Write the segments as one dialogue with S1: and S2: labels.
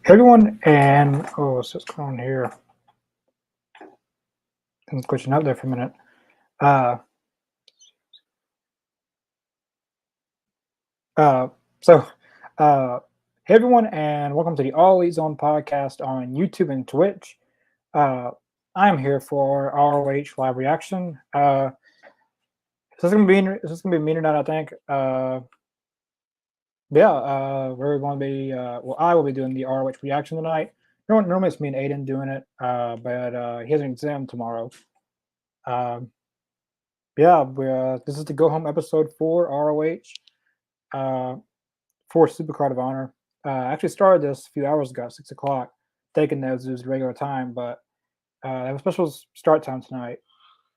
S1: Hey everyone, and what's just going on here? Things glitching out there for a minute. Uh, uh, so, uh, hey everyone, and welcome to the All Elite Zone podcast on YouTube and Twitch. Uh, I'm here for ROH live reaction. This is gonna be me tonight, I think. We're going to be. I will be doing the ROH reaction tonight. Normally it's me and Aiden doing it, but he has an exam tomorrow. Um, this is the go home episode for ROH, for Supercard of Honor. I actually started this a few hours ago, 6 o'clock, thinking that it was the regular time, but I have a special start time tonight.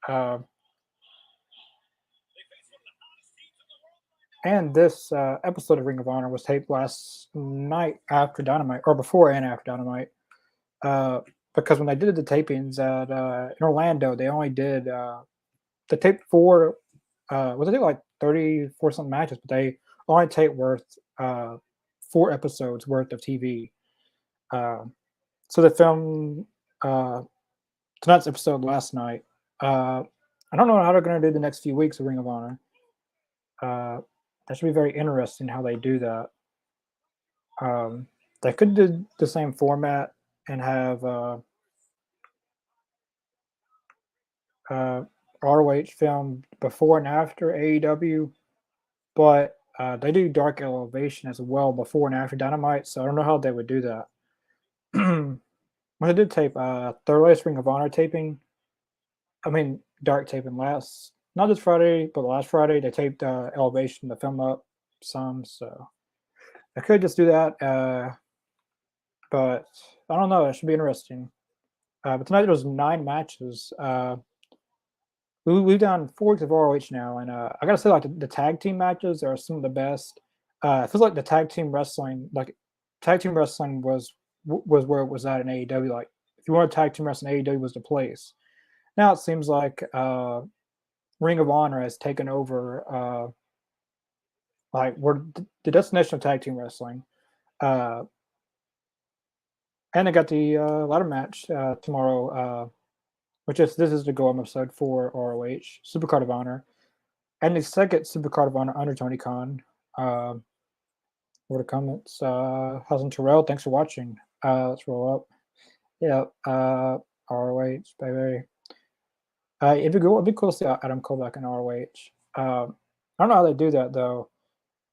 S1: Uh, and this episode of Ring of Honor was taped last night after Dynamite, or before and after Dynamite, because when they did the tapings in Orlando, they only did they taped was it like 34 something matches, but they only tape worth 4 episodes worth of TV. Uh, so they filmed uh, tonight's episode last night. I don't know how they're going to do the next few weeks of Ring of Honor. That should be very interesting how they do that. They could do the same format and have ROH filmed before and after AEW, but they do Dark Elevation as well before and after Dynamite, so I don't know how they would do that. When they did tape their latest Ring of Honor taping, I mean Dark taping last, not this Friday, but last Friday they taped Elevation to film up some, so I could just do that, but I don't know. It should be interesting. But tonight there was 9 matches. We've done 4 weeks of ROH now, and I gotta say, like the tag team matches are some of the best. It feels like the tag team wrestling was where it was at in AEW. Like if you want a tag team wrestling, AEW was the place. Now it seems like Ring of Honor has taken over, like we're the destination of tag team wrestling. Uh, and they got the ladder match tomorrow, this is the go home episode for ROH Supercard of Honor, and the second Supercard of Honor under Tony Khan. What are the comments? How's Terrell? Thanks for watching. Let's roll up. Yeah, ROH, baby. It'd be cool to see Adam Cole back in ROH. I don't know how they do that though.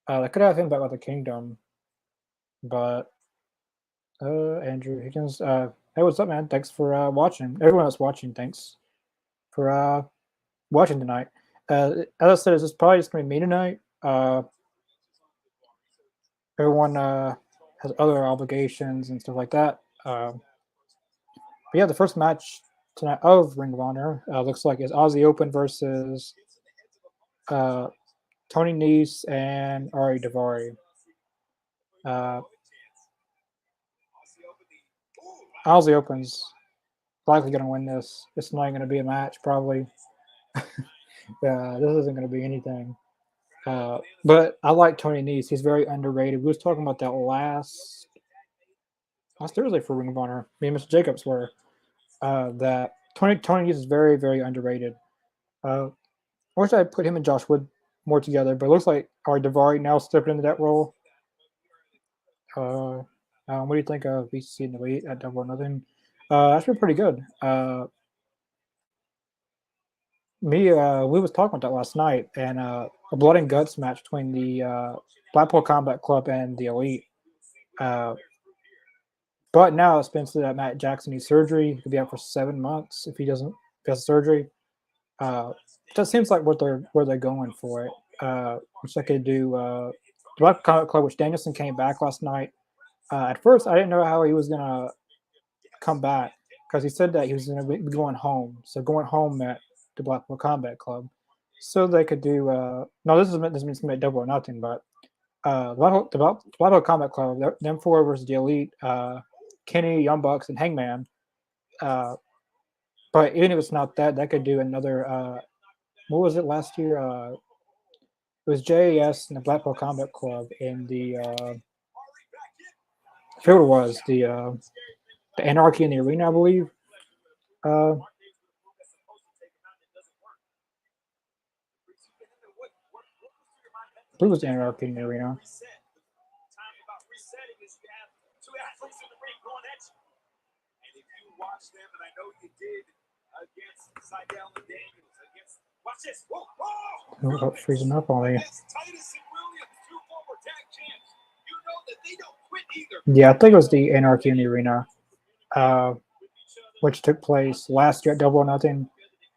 S1: They could have him back with the Kingdom, but Andrew Higgins. Hey, what's up, man? Thanks for watching. Everyone that's watching, thanks for watching tonight. As I said, this is probably just gonna be me tonight. Everyone has other obligations and stuff like that. But yeah, the first match tonight of Ring of Honor looks like is Aussie Open versus uh, Tony Nese and Ari Daivari. Uh, Aussie Open's likely going to win this. It's not going to be a match, probably. This isn't going to be anything. But I like Tony Nese. He's very underrated. We was talking about that last Thursday for Ring of Honor. Me and Mr. Jacobs were that Tony Nese is very, very underrated. I wish I put him and Josh Wood more together, but it looks like our Daivari now stepping into that role. What do you think of BCC and Elite at Double or Nothing? That's been pretty good. We was talking about that last night, and a blood and guts match between the Blackpool Combat Club and the Elite. But now it's been so that Matt Jackson needs surgery. He could be out for 7 months if he doesn't get surgery. That seems like where they're going for it. Which they could do. The Black Combat Club, which Danielson came back last night. At first, I didn't know how he was gonna come back because he said that he was gonna be going home. So going home at the Blackpool Combat Club, so they could do. No, this means to make Double or Nothing, but the Blackpool Combat Club, them 4 versus the Elite, Kenny, Young Bucks, and Hangman. But even if it's not that, that could do another. What was it last year? It was JAS and the Blackpool Combat Club in the forget what it was, the Anarchy in the Arena, I believe. I believe it was the Anarchy in the Arena. Oh, freezing up on me. Yeah, I think it was the Anarchy in the Arena, which took place last year at Double or Nothing.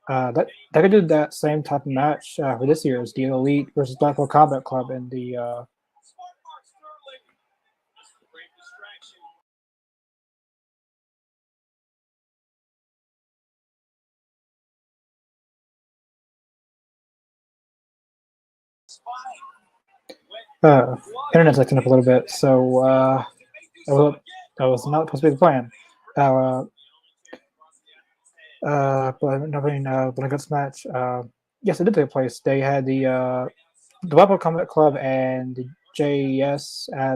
S1: That could do that same type of match for this year as the Elite versus Blackpool Combat Club in the internet's acting up a little bit, so that was not supposed to be the plan. But nothing. Blood Guts match. Yes, it did take place. They had the Blackpool Combat Club and the JES at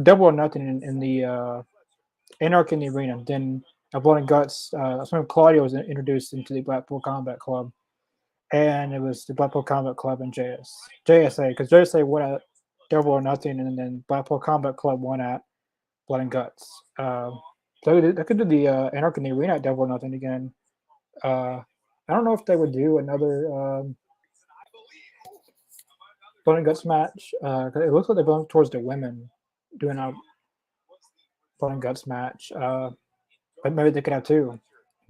S1: Double or Nothing in the Anarchy in the Arena. Then Blood and Guts. That's when Claudio was introduced into the Blackpool Combat Club, and it was the Blackpool Combat Club and JSA, because JSA won at Double or Nothing, and then Blackpool Combat Club won at Blood and Guts. So they could do the Anarchy in the Arena at Double or Nothing again. I don't know if they would do another Blood and Guts match. It looks like they're going towards the women doing a Blood and Guts match. But maybe they could have two.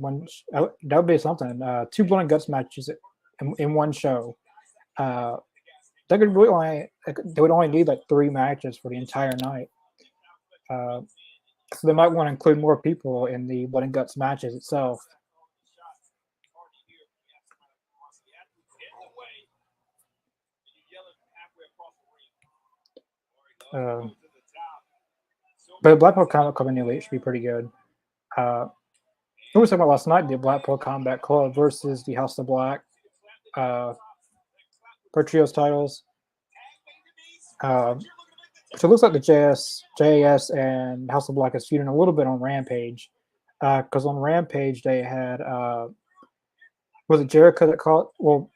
S1: That would be something. Two Blood and Guts matches in one show. They could really they would only need like 3 matches for the entire night. So they might want to include more people in the Blood and Guts matches itself. But Blackpool Combat Club and Elite should be pretty good. We were talking about last night, the Blackpool Combat Club versus the House of Black for trios titles. So it looks like the JS and House of Black is feuding a little bit on Rampage. Because on Rampage they had was it Jericho that caught? Well,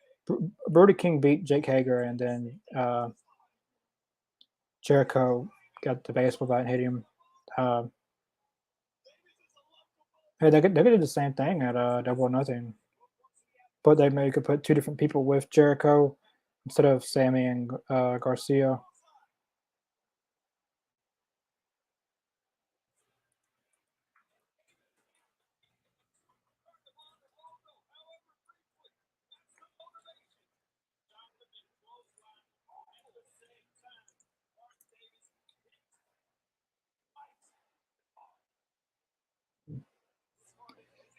S1: Brody King beat Jake Hager, and then Jericho got the baseball bat and hit him. Hey, they could do the same thing at Double or Nothing, but they maybe could put 2 different people with Jericho instead of Sammy and Garcia.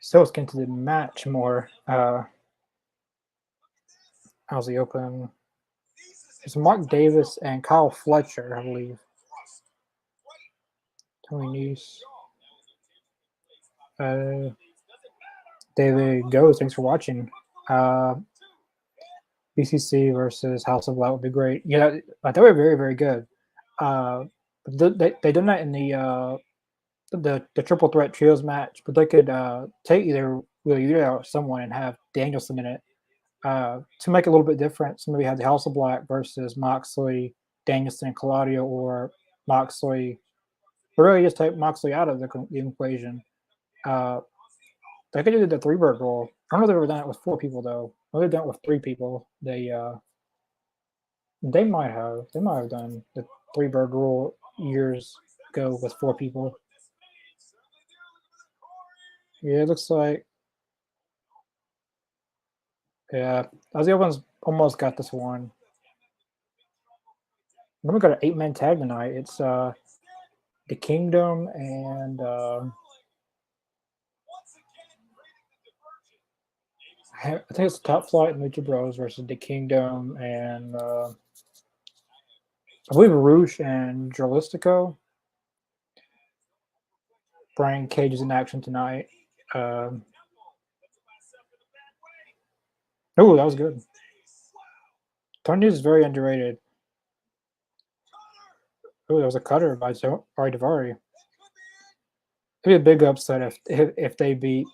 S1: So let's get into the match more. How's the open? It's Mark Davis and Kyle Fletcher, I believe. Tony Nese. There we go. Thanks for watching. BCC versus House of Black would be great. Yeah, they were very, very good. They done that in the triple threat trios match, but they could take either or someone and have Danielson in it to make it a little bit different. So maybe have the House of Black versus Moxley, Danielson, and Claudio, or Moxley. But really, just take Moxley out of the equation. They could do the 3-bird rule. I don't know if they've ever done it with 4 people though. Maybe they've done it with 3 people. They might have done the 3-bird rule years ago with 4 people. Yeah, it looks like. Yeah, Ozzy Owens almost got this one. Then we got an 8-man tag tonight. It's the Kingdom and I think it's Top Flight and Lucha Bros versus the Kingdom and I believe Roosh and Jalistico. Brian Cage is in action tonight. Oh, that was good. Tony is very underrated. Oh, there was a cutter by Ari Davari. It'd be a big upset if they beat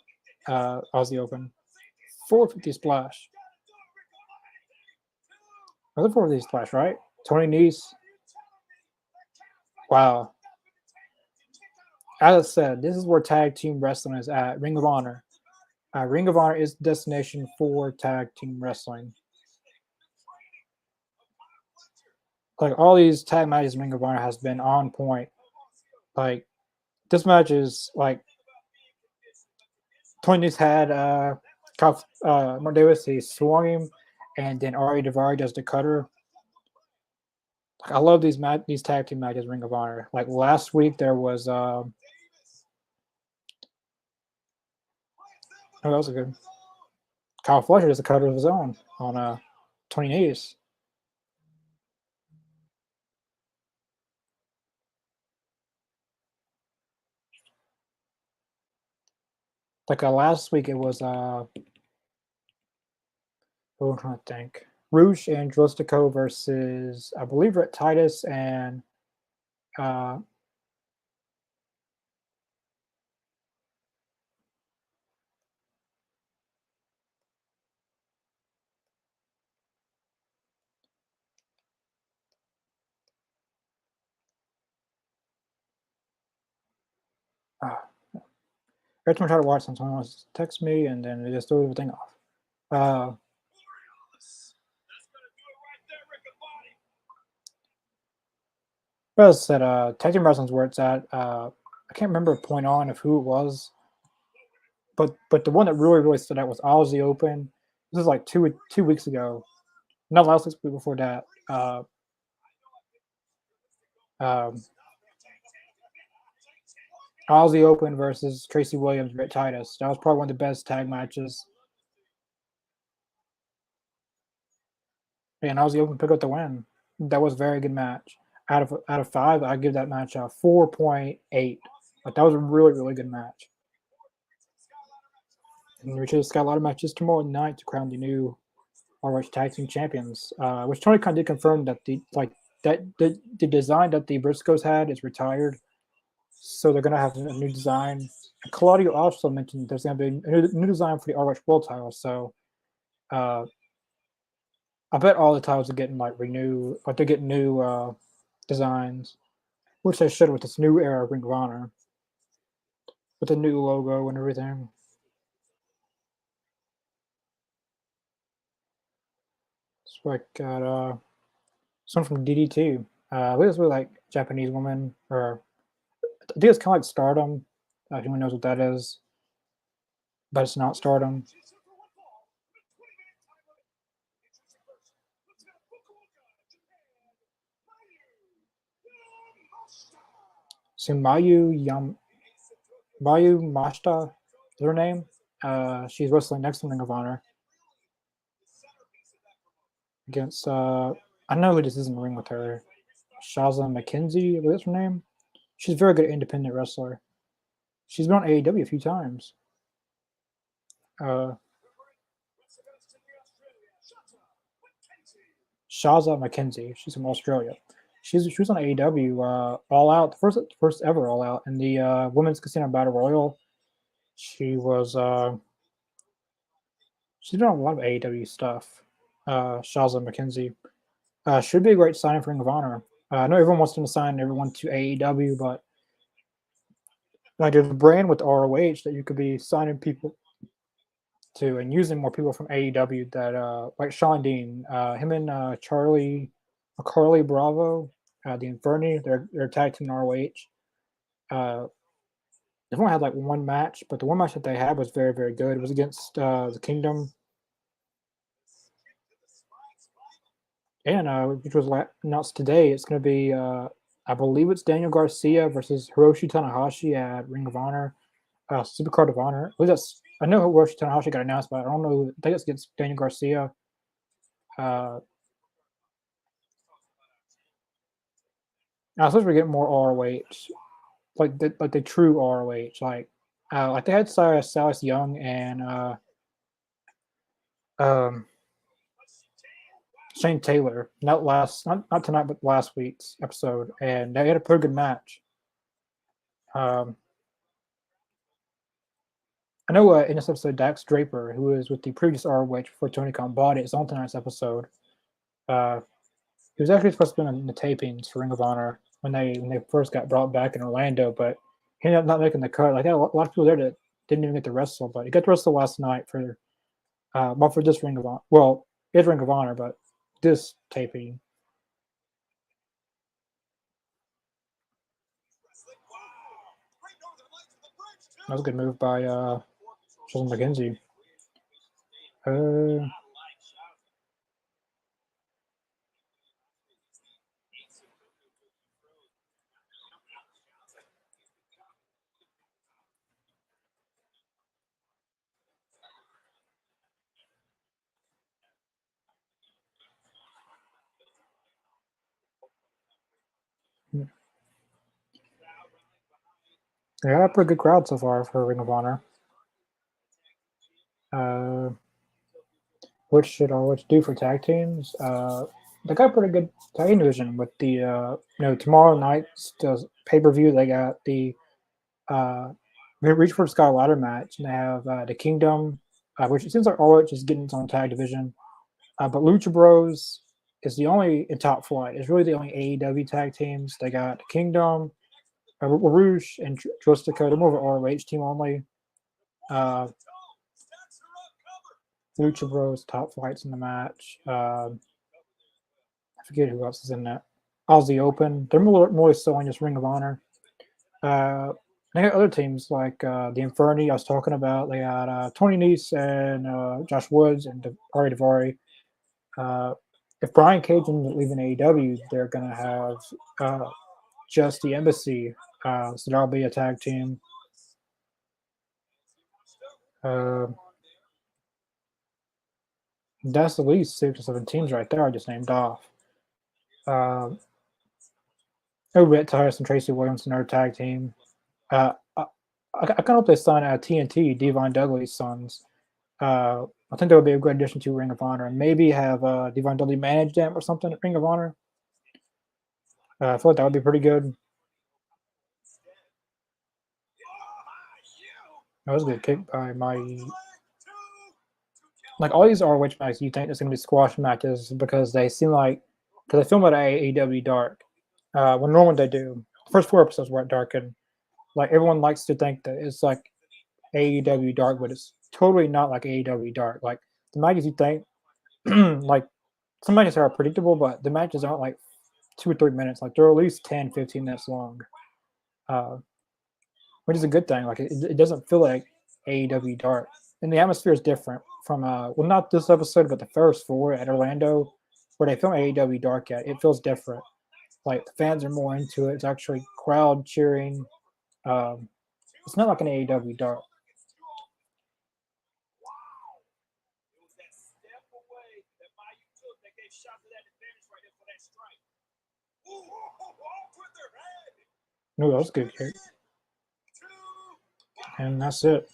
S1: Aussie Open. 450 splash. Another 450 splash, right? Tony Nese. Wow. As I said, this is where tag team wrestling is at. Ring of Honor. Ring of Honor is the destination for tag team wrestling. Like all these tag matches, Ring of Honor has been on point. Like this match is like Tony Nese had Mark Davis. He swung him, and then Ari Davari does the cutter. I love these tag team matches, Ring of Honor. Like last week, there was oh, that was a good. Kyle Fletcher does a cutter of his own on Tony Nese. Like last week, it was who I'm trying to think. Rouge and Drostico versus I believe Rhett Titus and every time I try to watch something, someone wants to text me and then they just throw everything off. But as I said, tag team wrestling's where it's at. I can't remember a point on of who it was, but the one that really stood out was Aussie Open. This was like two weeks ago. Not last week, before that. Aussie Open versus Tracy Williams, Rhett Titus. That was probably one of the best tag matches. And Aussie Open picked up the win. That was a very good match. Out of 5, I give that match a 4.8. But that was a really good match. And we just got a lot of matches tomorrow night to crown the new ROH Tag Team Champions. Which Tony Khan did confirm that the design that the Briscoes had is retired, so they're gonna have a new design. Claudio also mentioned there's gonna be a new design for the ROH World title. So, I bet all the titles are getting like renewed, like they get new designs, which they should with this new era of Ring of Honor, with the new logo and everything. So I got someone from DDT. I think it's really like Japanese woman, or I think it's kind of like Stardom. If anyone knows what that is, but it's not Stardom. So Mayu Mashita is her name. She's wrestling next to Ring of Honor against I know who this is in the ring with her. Shaza McKenzie, what's her name? She's a very good independent wrestler. She's been on AEW a few times. Shaza McKenzie, she's from Australia. She was on AEW All Out, the first ever All Out in the Women's Casino Battle Royal. She was she's done a lot of AEW stuff. Shaza McKenzie should be a great signing for Ring of Honor. I know everyone wants them to sign everyone to AEW, but like there's a brand with ROH that you could be signing people to and using more people from AEW that like Sean Dean, him and Carly Bravo, the Inferni, they're tag team in ROH. They've only had like one match, but the one match that they had was very good. It was against the Kingdom, and which was announced today. It's going to be, I believe it's Daniel Garcia versus Hiroshi Tanahashi at Ring of Honor, Supercard of Honor. I know Hiroshi Tanahashi got announced, but I don't know. I think it's against Daniel Garcia. I was supposed to get more ROH, like the true ROH, like they had Silas Young and Shane Taylor, not tonight, but last week's episode, and they had a pretty good match. I know in this episode, Dax Draper, who was with the previous ROH before Tony Khan bought it, is on tonight's episode. He was actually supposed to be in the tapings for Ring of Honor when they first got brought back in Orlando, but he ended up not making the cut. Like, a lot of people there that didn't even get to wrestle, but he got to wrestle last night for this Ring of Honor. Well, it's Ring of Honor, but this taping. That was a good move by Justin McKenzie. Yeah, a pretty good crowd so far for Ring of Honor. What should ROH do for tag teams? They got a pretty good tag team division with the tomorrow night's pay-per-view. They got the Reach for the Sky ladder match, and they have the Kingdom, which it seems like ROH is getting its own tag division. But Lucha Bros is the only in top flight. It's really the only AEW tag teams. They got Kingdom, Rouge, and Tristica. They're more of an ROH team only. Lucha Bros top flights in the match. I forget who else is in that. Aussie Open. They're more so on just Ring of Honor. They got other teams like the Inferni I was talking about. They got Tony Nese and Josh Woods and Ari Daivari. If Brian Cage ends up leaving AEW, they're going to have just the Embassy. So that'll be a tag team. That's at least 6 or 7 teams right there I just named off. Rhett Titus and Tracy Williams, another tag team. I kind of hope they sign TNT, Devon Dudley's sons. I think that would be a good addition to Ring of Honor, and maybe have Devon Dudley manage them or something at Ring of Honor. I feel like that would be pretty good. That was a good kick by my. Like all these ROH matches, you think there's going to be squash matches because they seem like because they film it at AEW Dark. When normally they do, the first 4 episodes were at Dark, and like everyone likes to think that it's like AEW Dark, but it's totally not like AEW Dark. Like the matches you think, like some matches are predictable, but the matches aren't like 2 or 3 minutes. Like they're at least 10, 15 minutes long, which is a good thing. Like it doesn't feel like AEW Dark, and the atmosphere is different from well, not this episode, but the first 4 at Orlando, where they film AEW Dark at. It feels different. Like the fans are more into it. It's actually crowd cheering. It's not like an AEW Dark. No, that was a good kick. And that's it.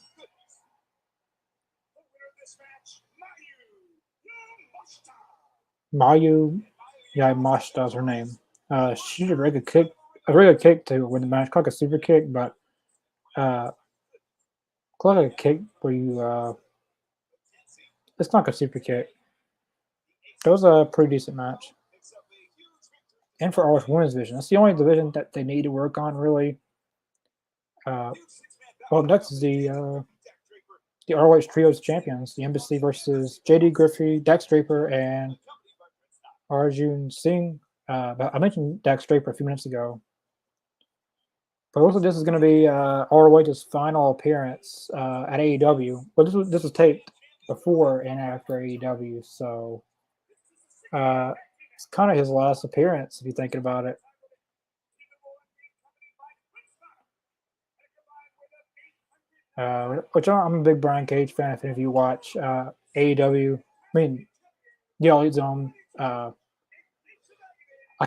S1: Mayu Yamashita is her name. She did a really good kick to win the match, like a super kick, but like a kick where you it's not a super kick. It was a pretty decent match. And for ROH Women's Division, that's the only division that they need to work on, really. Well, next is the ROH Trios Champions, the Embassy versus JD Griffey, Dax Draper, and Arjun Singh. I mentioned Dax Draper a few minutes ago. But also, this is going to be ROH's final appearance at AEW. But this was taped before and after AEW, so it's kind of his last appearance if you're thinking about it. Which I'm a big Brian Cage fan. If you watch AEW, I mean, the Elite Zone, I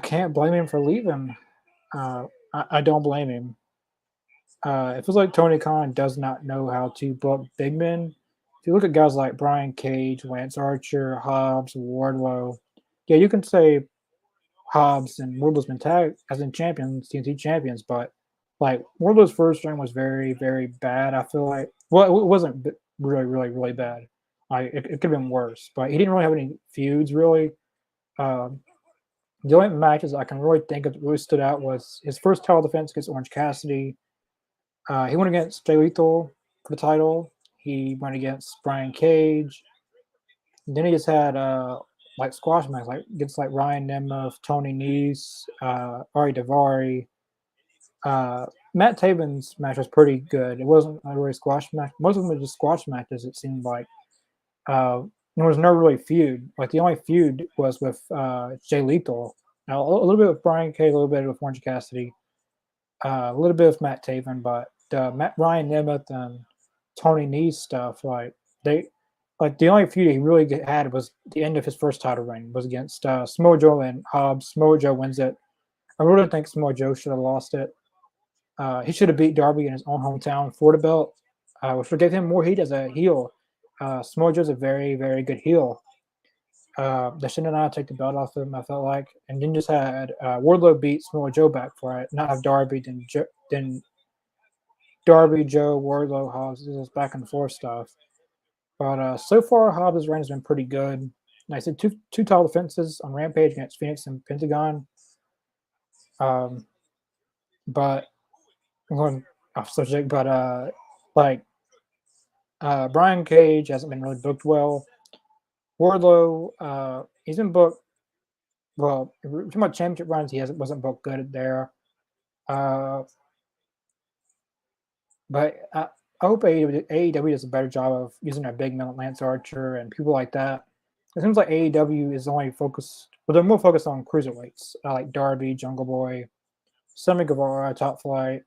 S1: can't blame him for leaving. I don't blame him. It feels like Tony Khan does not know how to book big men. If you look at guys like Brian Cage, Lance Archer, Hobbs, Wardlow, yeah, you can say Hobbs and Wardlow's been tagged as in champions, TNT champions, but like Wardlow's first reign was very, very bad. I feel like, well, it wasn't really, really, really bad. Like it could have been worse, but he didn't really have any feuds really. Um, the only matches I can really think of that really stood out was his first title defense against Orange Cassidy. He went against Jay Lethal for the title. He went against Brian Cage. And then he just had like squash matches, like against like Ryan Nemeth, Tony Nese, Ari Daivari. Matt Taven's match was pretty good. It wasn't a really squash match. Most of them were just squash matches. It seemed like there was no really feud. Like the only feud was with Jay Lethal. Now, a little bit with Brian Cage, a little bit with Orange Cassidy, a little bit with Matt Taven, but Ryan Nemeth and Tony Nese stuff, like the only feud he really had was the end of his first title reign was against Samoa Joe and Hobbs. Samoa Joe wins it. I really think Samoa Joe should have lost it. He should have beat Darby in his own hometown for the belt, which would give him more heat as a heel. Samoa Joe's a very, very good heel. They shouldn't have take the belt off him, I felt like. And then just had Wardlow beat Samoa Joe back for it, not have Darby, then Darby, Joe, Wardlow, Hobbs. This is back and forth stuff. But so far, Hobbs' reign has been pretty good. And I said two title defenses on Rampage against Phoenix and Pentagon. But I'm going off subject, but Brian Cage hasn't been really booked well. Wardlow, he's been booked well. Too much championship runs, he wasn't booked good there. But I hope AEW does a better job of using their big man Lance Archer and people like that. It seems like AEW is only focused, but they're more focused on cruiserweights, like Darby, Jungle Boy, Sammy Guevara, Top Flight,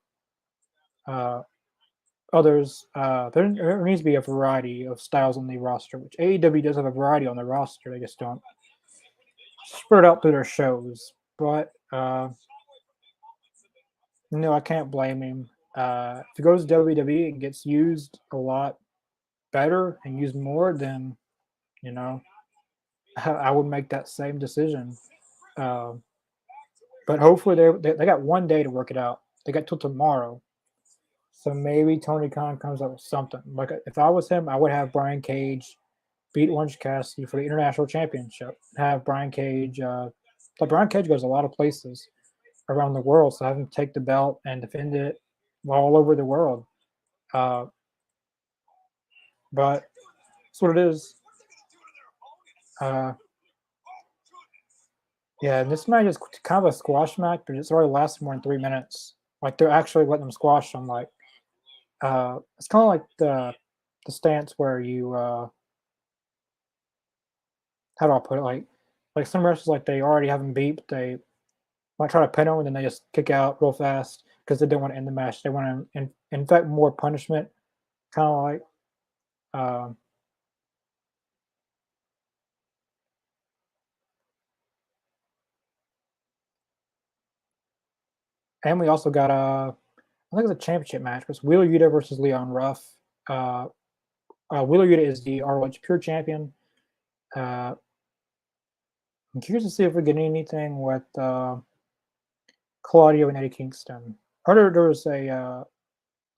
S1: others. There needs to be a variety of styles on the roster, which AEW does have a variety on the roster. They just don't spread it out through their shows. But no, I can't blame him. If he goes to WWE and gets used a lot better and used more, then I would make that same decision. But hopefully they got 1 day to work it out. They got till tomorrow. So maybe Tony Khan comes up with something. Like if I was him, I would have Brian Cage beat Orange Cassidy for the International Championship. Have Brian Cage. But Brian Cage goes a lot of places around the world, so have him take the belt and defend it all over the world. But that's what it is. Yeah, this match is kind of a squash match, but it's already lasted more than 3 minutes. Like they're actually letting them squash them. Like it's kind of like the stance where you how do I put it? Like some wrestlers, like they already have them beat, but they might try to pin them and then they just kick out real fast because they don't want to end the match. They want to infect more punishment, kind of like. And we also got I think it's a championship match. It's Wheeler Yuta versus Leon Ruff. Wheeler Yuta is the ROH Pure Champion. I'm curious to see if we get anything with Claudio and Eddie Kingston. I heard there was a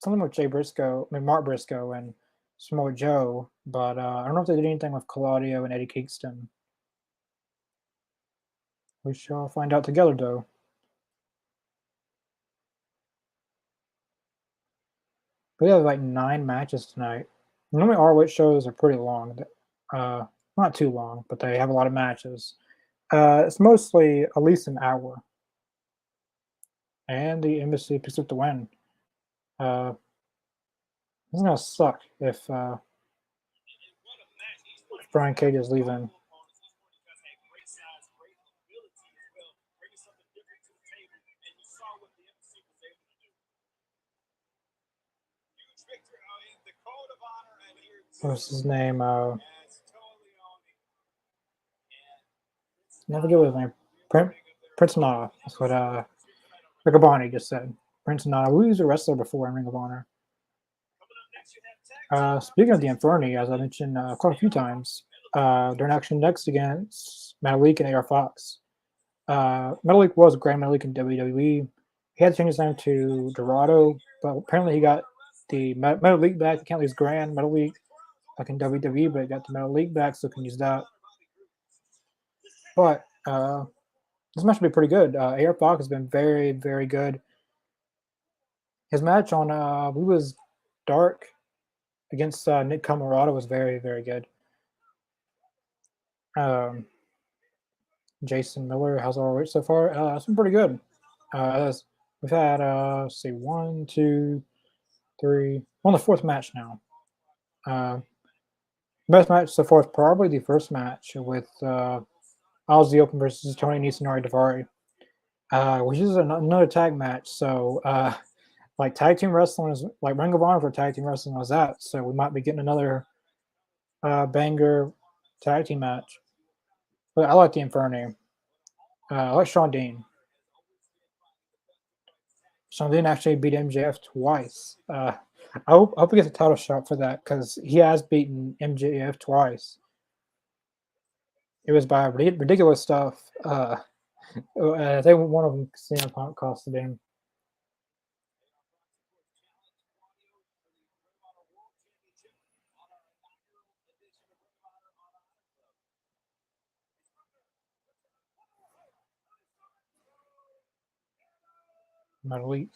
S1: something with Mark Briscoe and Samoa Joe, but I don't know if they did anything with Claudio and Eddie Kingston. We shall find out together, though. We have like 9 matches tonight. Normally, ROH shows are pretty long. Not too long, but they have a lot of matches. It's mostly at least an hour. And the Embassy picks up the win. It's gonna suck if Brian Cage is leaving. What's his name? Never get with his name. Prince Nana. That's what Ring of Honor just said. Prince Nana. We used a wrestler before in Ring of Honor. Speaking of the Inferni, as I mentioned quite a few times, they're in action next against Metalik and AR Fox. Metalik was Grand Metalik in WWE. He had to change his name to Dorado, but apparently he got the Metalik back. He can't use Grand Metalik like in WWE, but he got the Metalik back, so can use that. But this match will be pretty good. AR Fox has been very, very good. His match on we was Dark against Nick Camarado was very, very good. Jason Miller, how's ROH so far? It's been pretty good. We've had let's see, 1, 2, 3. We're on the fourth match now. Best match so far is probably the first match with Ozzy Open versus Tony Nese Davari, which is another tag match. So like tag team wrestling is like Ring of Honor for tag team wrestling was that. So we might be getting another banger tag team match. But I like the Inferno. I like Sean Dean. Sean Dean actually beat MJF twice. I hope he gets a title shot for that because he has beaten MJF twice. It was by ridiculous stuff. I think one of them, CM Punk, costed him. Metalik.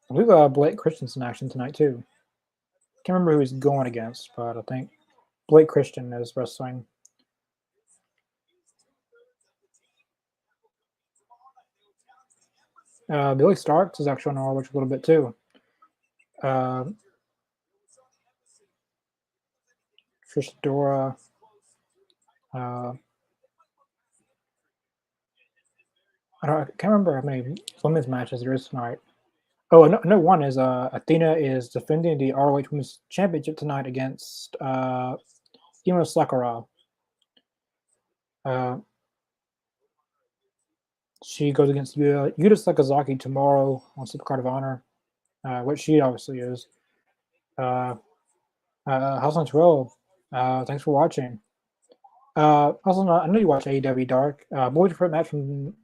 S1: I believe Blake Christian's in action tonight too. Can't remember who he's going against, but I think Blake Christian is wrestling. Billy Starks is actually on ROH a little bit too. Trish Dora. I can't remember how many women's matches there is tonight. Oh, no one is Athena is defending the ROH Women's Championship tonight against Ino Sakura. She goes against Yuta Sakazaki tomorrow on Supercard of Honor, which she obviously is. House on Terrell, thanks for watching. Also, I know you watch AEW Dark. What was your favorite match from?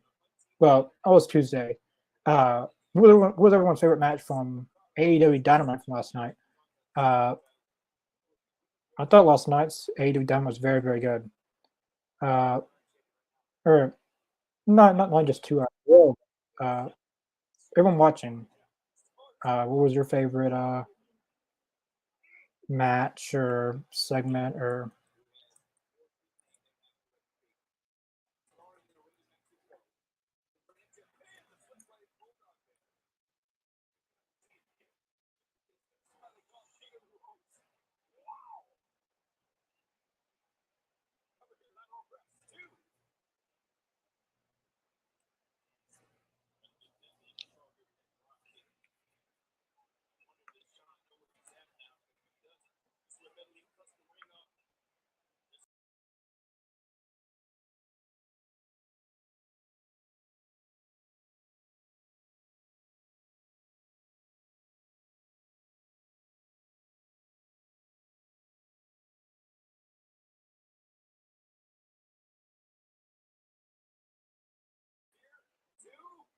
S1: Well, it was Tuesday. What was everyone's favorite match from AEW Dynamite from last night? I thought last night's AEW Dynamite was very, very good. Or not just 2 hours. Everyone watching, what was your favorite match or segment or?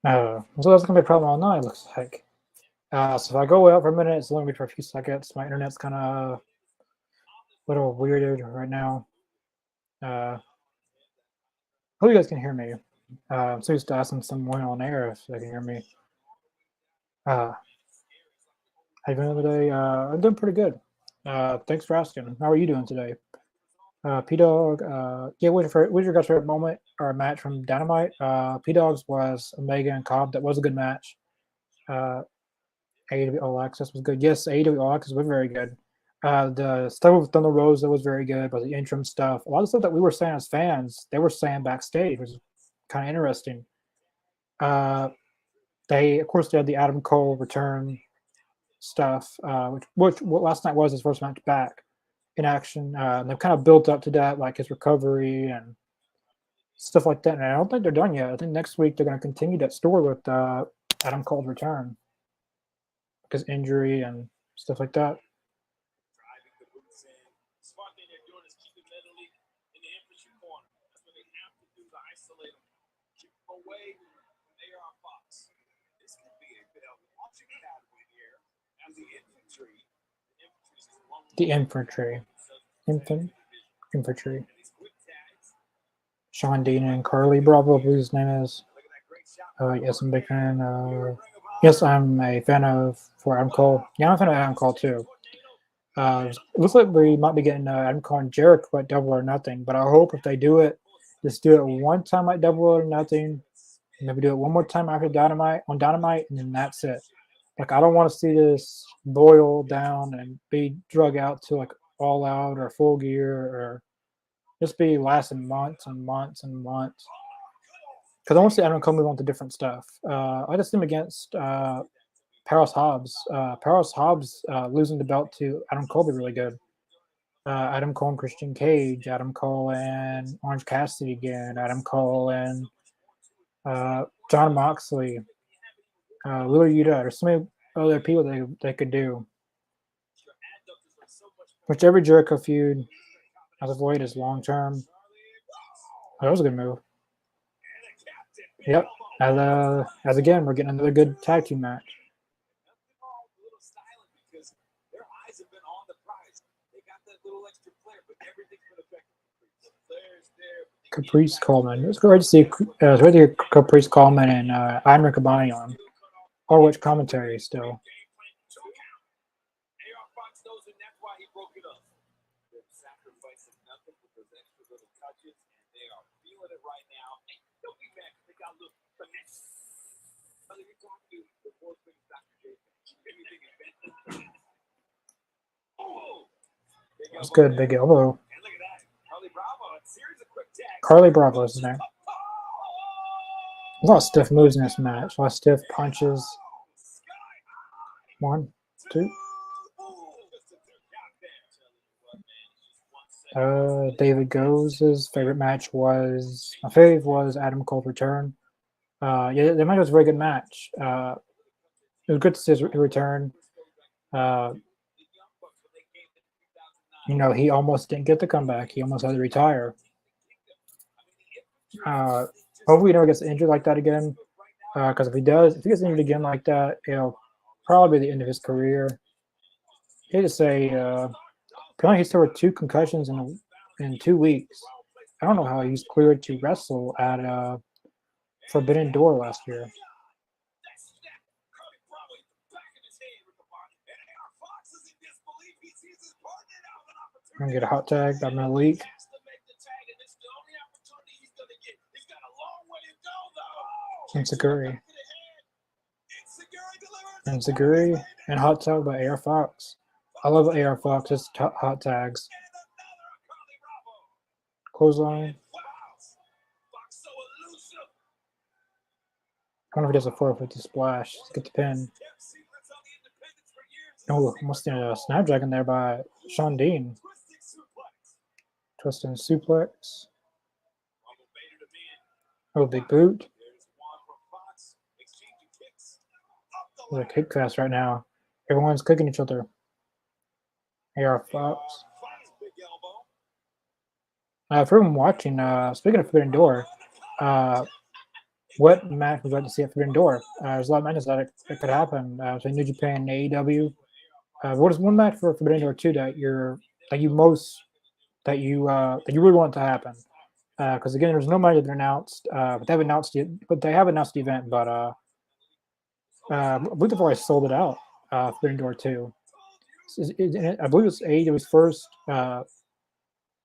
S1: So that's gonna be a problem all night. Looks like. So if I go out for a minute, it's only for a few seconds. My internet's kind of a little weird right now. Hope you guys can hear me. So just asking someone on air if they can hear me. How you doing today? I'm doing pretty good. Thanks for asking. How are you doing today? P Dog, yeah, what's your guys' favorite moment or match from Dynamite? P Dog's was Omega and Cobb. That was a good match. AEW All Access was good. Yes, AEW All Access was very good. The stuff with Thunder Rosa was very good, but the interim stuff, a lot of stuff that we were saying as fans, they were saying backstage, which was kind of interesting. They, of course, they had the Adam Cole return stuff, which last night was his first match back in action. They've kind of built up to that, like his recovery and stuff like that. And I don't think they're done yet. I think next week they're going to continue that story with Adam Cole's return because injury and stuff like that. The infantry. Infantry. Sean Dean and Carly Bravo, I believe his name is. Yes, I'm a big fan. Yes, I'm a fan of for Adam Cole. Yeah, I'm a fan of Adam Cole too. It looks like we might be getting Adam Cole and Jericho at Double or Nothing, but I hope if they do it, just do it one time at Double or Nothing, and maybe do it one more time after Dynamite, and then that's it. Like, I don't want to see this boil down and be drug out to like All Out or Full Gear or just be lasting months and months and months. Because I want to see Adam Cole move on to different stuff. I just see him against Paris Hobbs. Paris Hobbs losing the belt to Adam Cole be really good. Adam Cole and Christian Cage, Adam Cole and Orange Cassidy again, Adam Cole and John Moxley, Wheeler Yuta. There's so many other people they could do. Whichever Jericho feud as avoid is long term. That was a good move. Yep. As again, we're getting another good tag team match. Caprice Coleman. It's great to see. It's great to hear Caprice Coleman and Imra Kabani on ROH commentary still. That's good, big elbow. Carly Bravo is his name. A lot of stiff moves in this match. A lot of stiff punches. 1, 2. David Goes' favorite match was Adam Cole's return. Yeah, the match was a very good match. It was good to see his return. He almost didn't get the comeback. He almost had to retire. Hopefully he never gets injured like that again. Because if he gets injured again like that, it'll probably be the end of his career. I hate to say, apparently he suffered 2 concussions in 2 weeks. I don't know how he's cleared to wrestle at Forbidden Door last year. I'm gonna get a hot tag by Malik. And Zaguri and hot tag by AR Fox. I love AR Fox's hot tags. Clothesline. I wonder if he does a 450 splash to get the pin. Oh, almost did a Snapdragon there by Sean Dean. Twist and suplex. Oh, big boot. There's a kick fest right now. Everyone's cooking each other. AR Fox. For everyone watching, speaking of Forbidden Door, what match would you like to see at Forbidden Door? There's a lot of matches that it could happen. So New Japan and AEW. What is one match for Forbidden Door 2 that you really want to happen? Because again, there's no match that been announced, but they have announced the event. But I believe they've already sold it out. Forbidden Door 2. I believe it's AEW's first.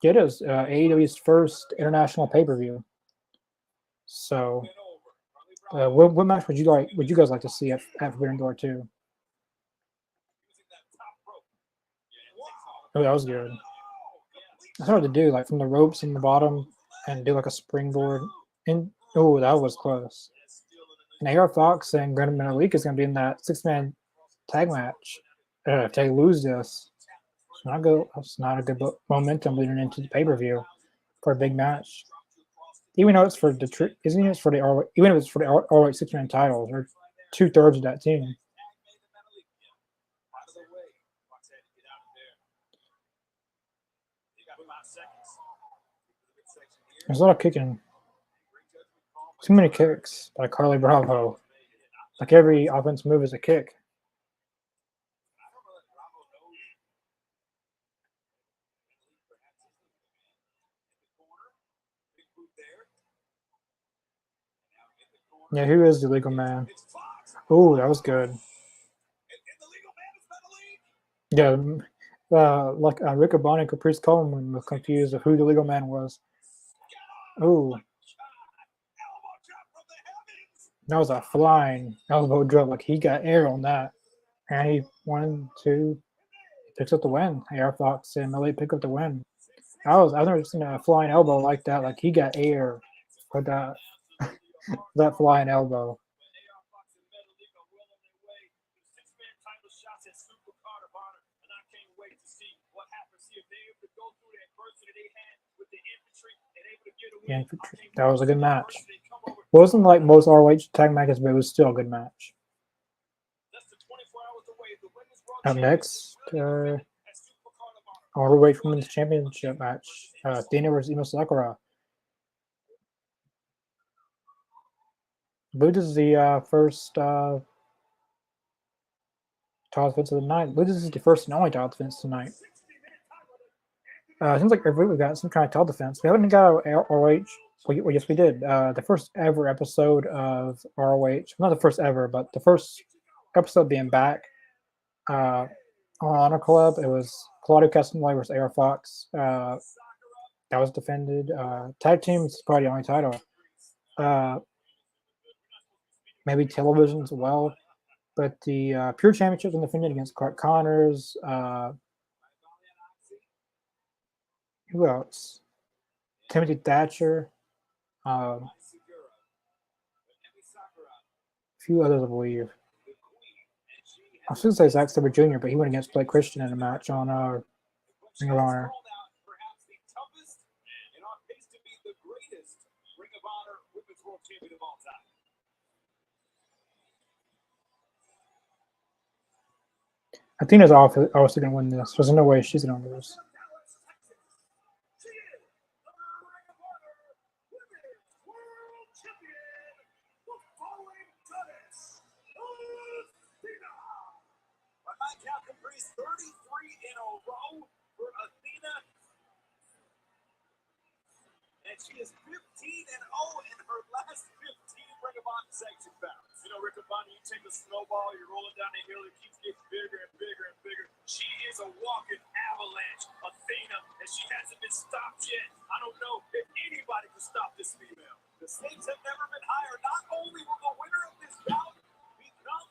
S1: It is AEW's first international pay-per-view. So, what match would you guys like to see at Forbidden Door 2? Oh, that was good. It's hard to do, like from the ropes in the bottom and do like a springboard. And oh, that was close. And AR Fox and Brandon Malik is going to be in that 6-man tag match. If they lose this, it's not a good momentum leading into the pay-per-view for a big match. Even though it's for the even if it's for the ROH 6-man titles, or 2/3 of that team. There's a lot of kicking. Too many kicks by Carly Bravo. Like every offense move is a kick. Yeah, who is the legal man? Oh, that was good. Yeah, like Rick Bonnie and Caprice Coleman was confused of who the legal man was. Oh, that was a flying elbow drop. Like he got air on that, and he 1, 2 picks up the win. Air Fox and Millie pick up the win. I've never seen a flying elbow like that. Like he got air for that that flying elbow. Yeah, that was a good match. It wasn't like most ROH tag matches, but it was still a good match. Up next, ROH Women's Championship match. Athena versus Ino Sakura. I believe this is the first title defense of the night. I believe this is the first and only title defense tonight. Seems like every week we got some kind of title defense. We haven't got a ROH. Well, yes, we did. The first ever episode of ROH. Not the first ever, but the first episode being back on HonorClub. It was Claudio Castagnoli versus AR Fox. That was defended. Tag teams probably the only title. Maybe television as well. But the Pure Championship was defended against Clark Connors. Who else? Timothy Thatcher. A few others, I believe. I was going to say Zack Sabre Jr., but he went against Blake Christian in a match on Ring of Honor. Athena's obviously going to win this. There's no way she's going to lose.
S2: Caprice 33 in a row for Athena. And she is 15-0 in her last 15 Ring of Honor sanctioned bouts. You know, Rick Bonnie, you take a snowball, you're rolling down the hill, it keeps getting bigger and bigger and bigger. She is a walking avalanche, Athena, and she hasn't been stopped yet. I don't know if anybody can stop this female. The stakes have never been higher. Not only will the winner of this bout become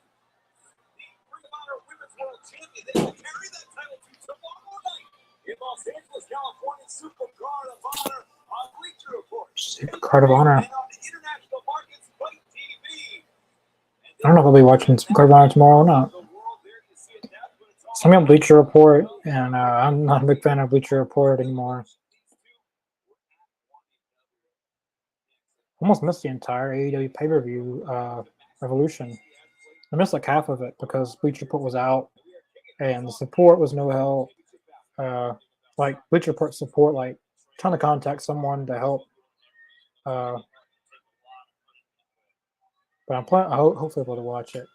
S2: the Ring of Honor Women's World Champion, they will carry that title to tomorrow night in Los Angeles, California. Supercard of Honor on Bleacher Report.
S1: Supercard of Honor. I don't know if I'll be watching Supercard of Honor tomorrow or not. I'm on Bleacher Report, and I'm not a big fan of Bleacher Report anymore. Almost missed the entire AEW pay-per-view Revolution. I missed like half of it because Bleacher Report was out, and the support was no help. Like Bleacher Report support, like trying to contact someone to help. But I'm planning. Hopefully able to watch it.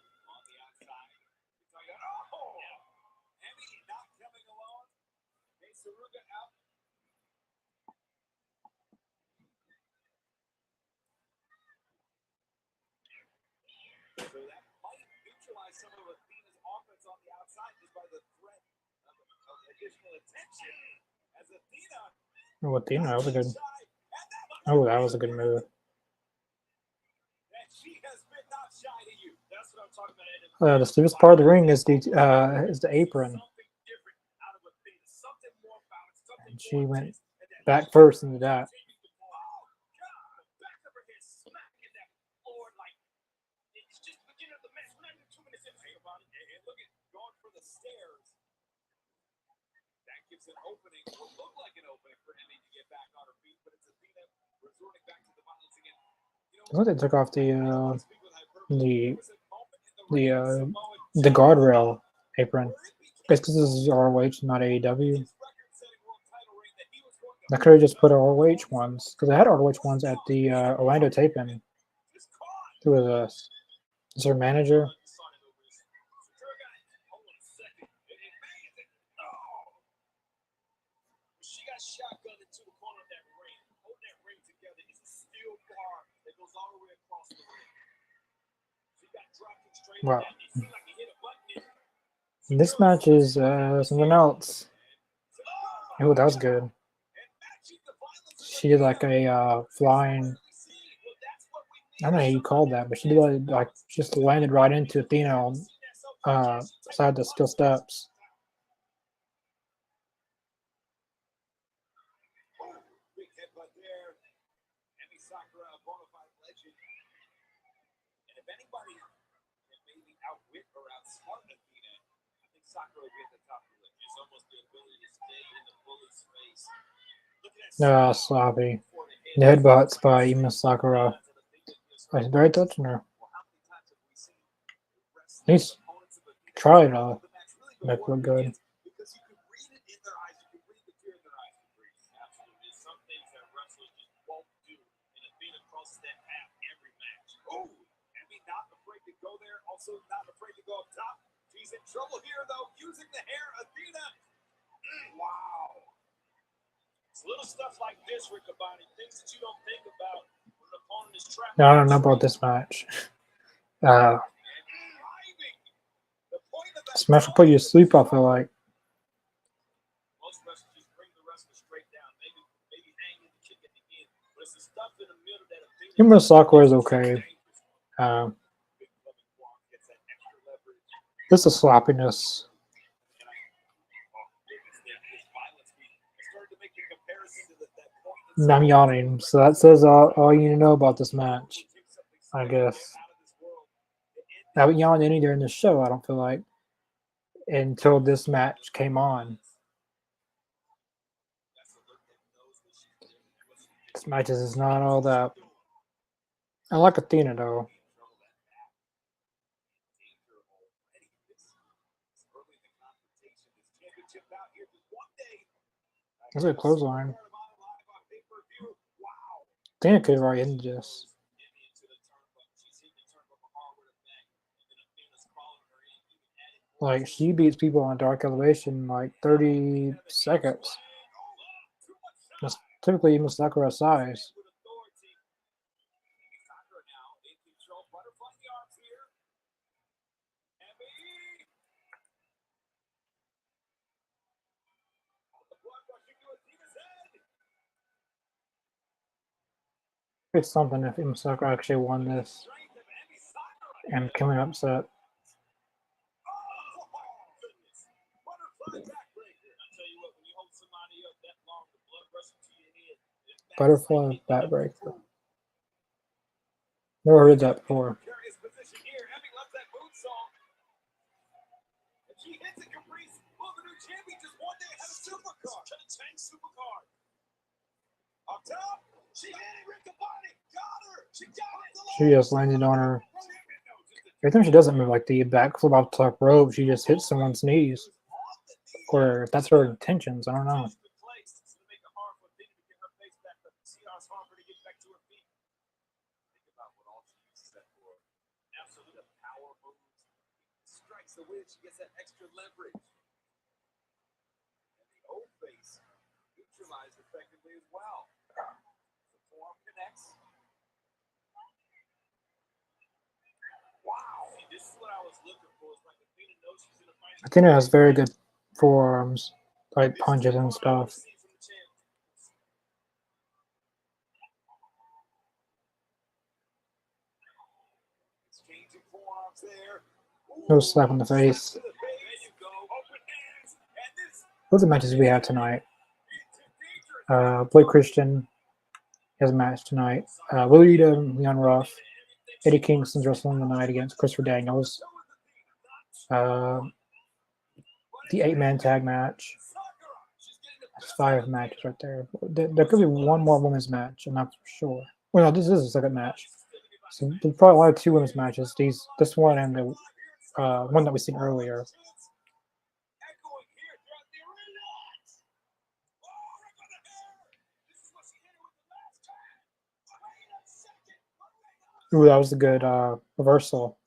S2: Some of Athena's offense on the outside just by the threat of additional attention as Athena.
S1: Oh, Athena, that was a good. Oh, that was a good move. The stiffest part of the ring is the apron, and she went back first into that.
S2: An opening will look like an opening for Emmy to get back on her feet, but it's Athena resorting back to the violence again.
S1: I thought they took off the guardrail apron. It's because this is ROH, not AEW. I could have just put ROH ones because I had ROH ones at the Orlando taping. Who is this? Is her manager?
S2: She got shotgunned into the corner of that ring. Holding that ring together is a steel bar that goes all the way across the ring. She got dropped straight
S1: Wow.
S2: down. It seemed like he hit a button.
S1: This match is something else. Oh, that was good. She did like a flying. I don't know how you called that, but she did like just landed right into Athena on side the steel steps.
S2: Big headbutt there. Emi Sakura, a bona fide legend. And if anybody can maybe outwit or outsmart Athena, I think Sakura will be at the top of the list. It's almost the ability to stay in the bully's face.
S1: No, sloppy. The headbutts by Emi Sakura. It's very touching her. At least try to make it look good.
S2: Because you can read it in their eyes, you can read the fear in their eyes. Absolutely. Some things that wrestlers just won't do. And Athena crosses that path every match. Oh, Emi not afraid to go there, also not afraid to go up top. She's in trouble here, though, using the hair. Athena. Wow. It's little stuff like this, Riccaboni, things that you don't think about when an opponent is trapped.
S1: No, I don't know about this match. This match will put you to sleep, I feel like.
S2: Most wrestlers just bring the wrestler straight down, maybe hang in the kick at the end. But it's the stuff in the middle that Athena.
S1: Emi Sakura is okay. This is sloppiness. I'm yawning, so that says all you need to know about this match, I guess. I haven't yawned any during the show, I don't feel like, until this match came on. This match is not all that. I like Athena, though. That's a clothesline. Athena could have already ended this. Like, she beats people on Dark Elevation in like 30 seconds. That's typically even Sakura's size. It's something if Emi Sakura actually won this and became upset. Butterfly backbreaker. Never heard that before. She just landed on her. Every time she doesn't move like the backflip off the top rope, she just hits someone's knees. Or if that's her intentions, I don't know.
S2: The way she gets that extra leverage. And the old face neutralized effectively as well. The form connects. Wow. See, this is what I was looking for. It's like Athena knows she's in a fight.
S1: Athena has very good forearms, like punches and stuff. No slap in the face. Those are the matches we have tonight. Blake Christian has a match tonight. Lita and Leon Ruff. Eddie Kingston's wrestling tonight against Christopher Daniels. The 8-man tag match. That's 5 matches right there. There could be one more women's match. I'm not sure. Well, no, this is the second match. So there's probably only 2 women's matches. This one and the one that we seen earlier. Ooh, that was a good reversal.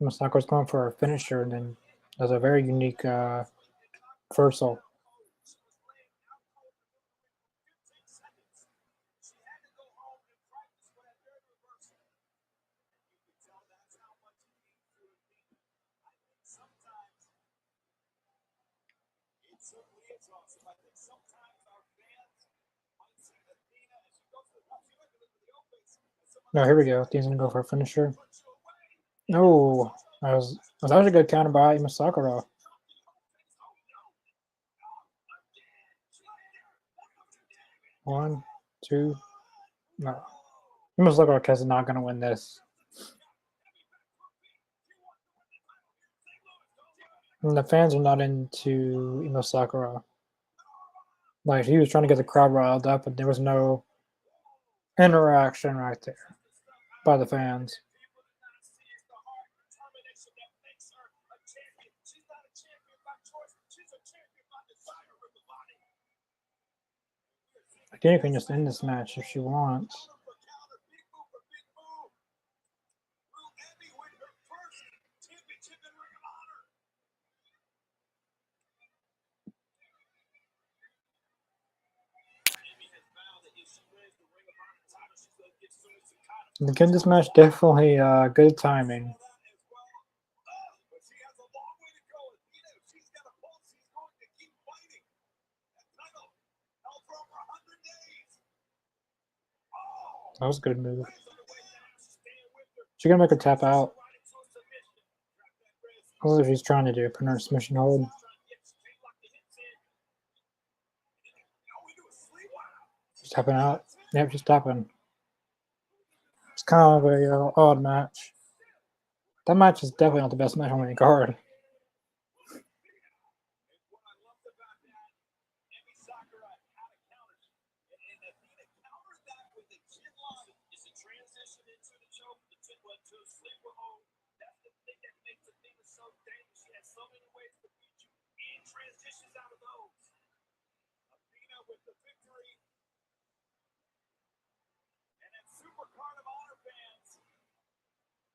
S1: Masako's going for a finisher, and then does a very unique reversal. No, here we go. He's gonna go for a finisher. No, that was actually a good counter by Masakura. One, two, no. Masakura is not gonna win this. And the fans are not into Masakura. Like, he was trying to get the crowd riled up, but there was no interaction right there by the fans. Athena can just end this match if she wants. And again, this match definitely good timing. That was a good move. She's gonna make her tap out. What is she's trying to do? Put her in a submission hold. She's tapping out. Yep, she's tapping. It's kind of a odd match. That match is definitely not the best match on the card.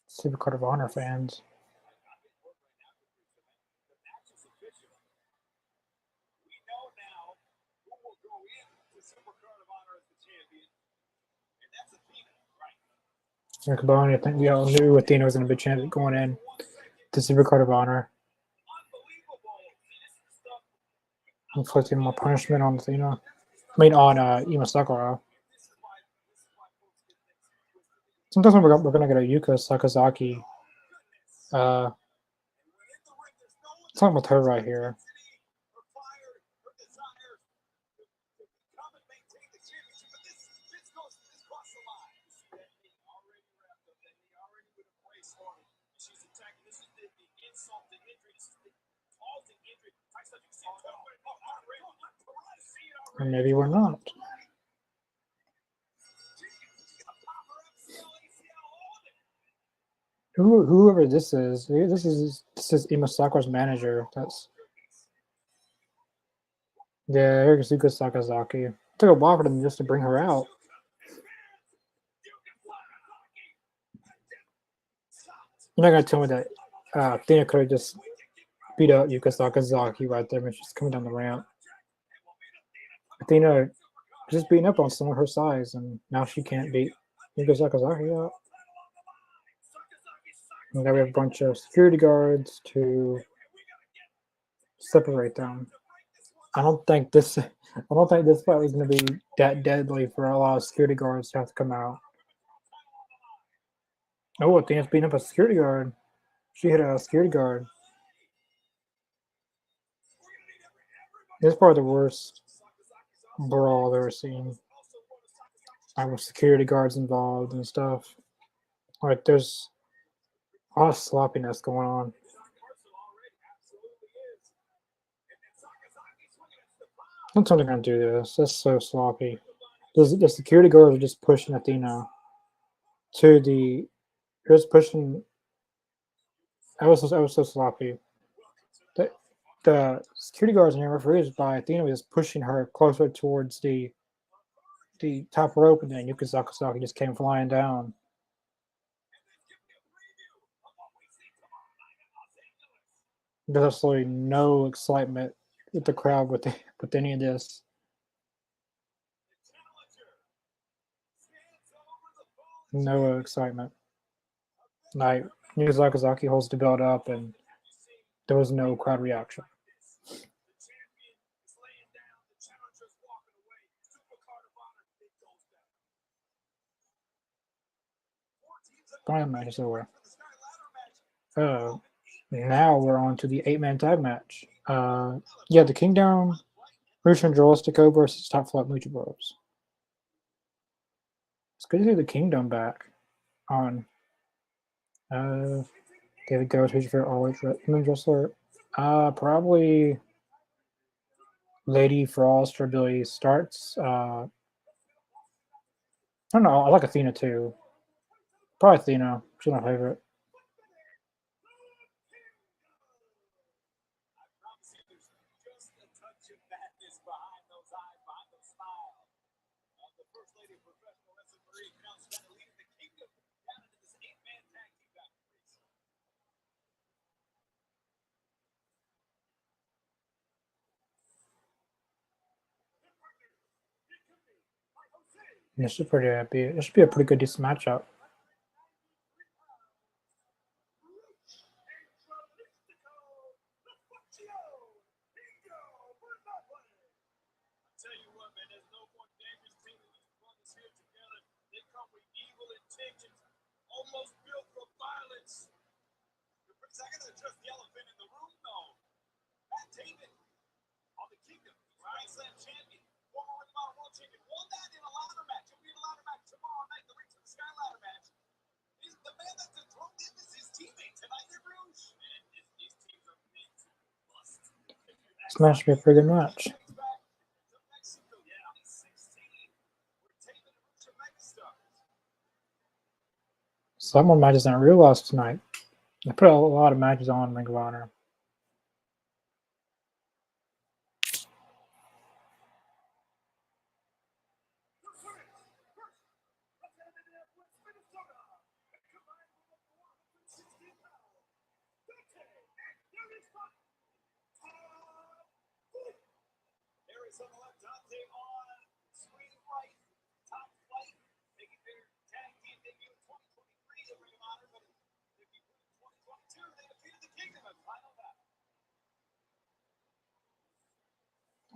S1: Super Card of Honor fans. I think we all knew Athena was going to be champion going in to Super Card of Honor. Inflicting more punishment on Athena. I mean, on Ima Sakura. Sometimes we're going to get a Yuka Sakazaki. Something with her right here. Or maybe we're not. Whoever this is Ima Sakura's manager. Here's Yuka Sakazaki. It took a while for them just to bring her out. You're not gonna tell me that Athena could have just beat up Yuka Sakazaki right there when she's coming down the ramp. Athena just beating up on someone her size, and now she can't beat Yuka Sakazaki out. And now we have a bunch of security guards to separate them. I don't think this fight is going to be that deadly for a lot of security guards to have to come out. Oh, Athena's beating up a security guard. She hit a security guard. This is probably the worst brawl I've ever seen. With security guards involved and stuff. Like, there's a lot of sloppiness going on. I'm totally gonna do this. That's so sloppy. The security guards are just pushing Athena to the. Just pushing. I was so sloppy. the security guards and the referees by Athena was pushing her closer towards the top rope, and then Yuka Sakazaki just came flying down. There's absolutely no excitement with the crowd with any of this. No excitement. Like Yuka Sakazaki holds the belt up, and there was no crowd reaction. Final match is over. Now we're on to the 8-man tag match. The Kingdom, Rush and Jolistico versus Top Flight Lucha Bros. It's good to see the Kingdom back on. David Goat, who's your favorite ROH women's wrestler? Probably Lady Frost or Billy Starts. I don't know. I like Athena too. Probably Athena. She's my favorite. This should be a pretty good decent matchup.
S2: Almost built for violence. For a second, they're just the elephant in the room, though. Matt Taven on the Kingdom, Grand Slam champion, former Ring of Honor World Champion, won that in a ladder match. He'll be in a ladder match tomorrow night, the Reach of the Sky ladder match. Is the man that's enthroned him is his teammate tonight in Rouge. And these teams are meant to bust.
S1: This match should be a pretty good match. Some more matches I realized tonight. They put a lot of matches on Ring of Honor.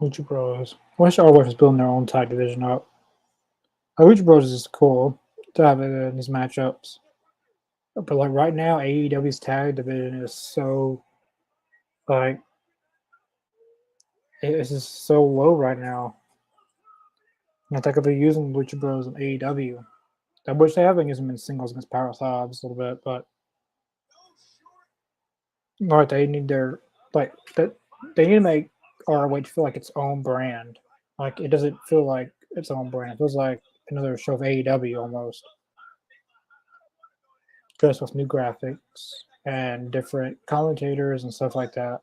S1: Lucha Bros. I wish ROH was building their own tag division up. Lucha Bros is cool to have it in these matchups. But like right now, AEW's tag division is so like it's just so low right now. I think I'll be using Lucha Bros in AEW. I wish they have been using them in singles against Power Slabs a little bit, but like they need their like that they need to make ROH feel like its own brand. Like it doesn't feel like its own brand. It feels like another show of AEW almost. Just with new graphics and different commentators and stuff like that.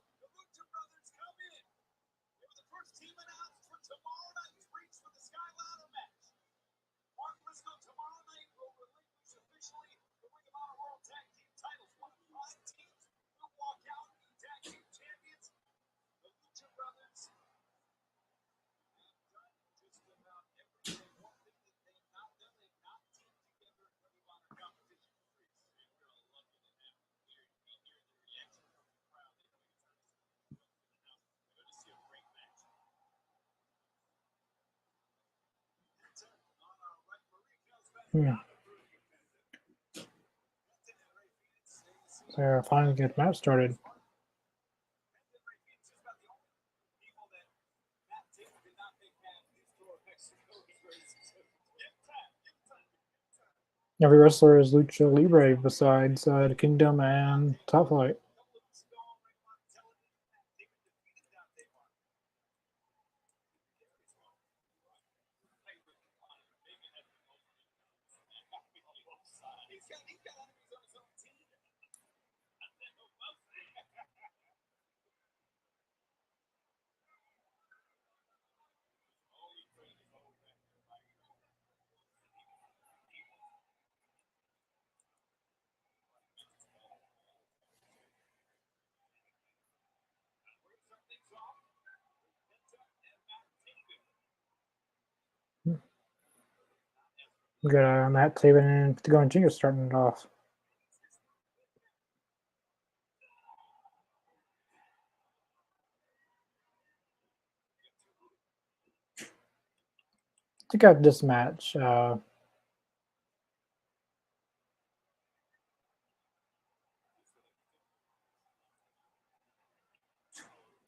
S1: So they're finally get the match started. Every wrestler is Lucha Libre besides the Kingdom and Top Flight. We got Matt Taven and Pentagon Jr. starting it off. I think after this match, I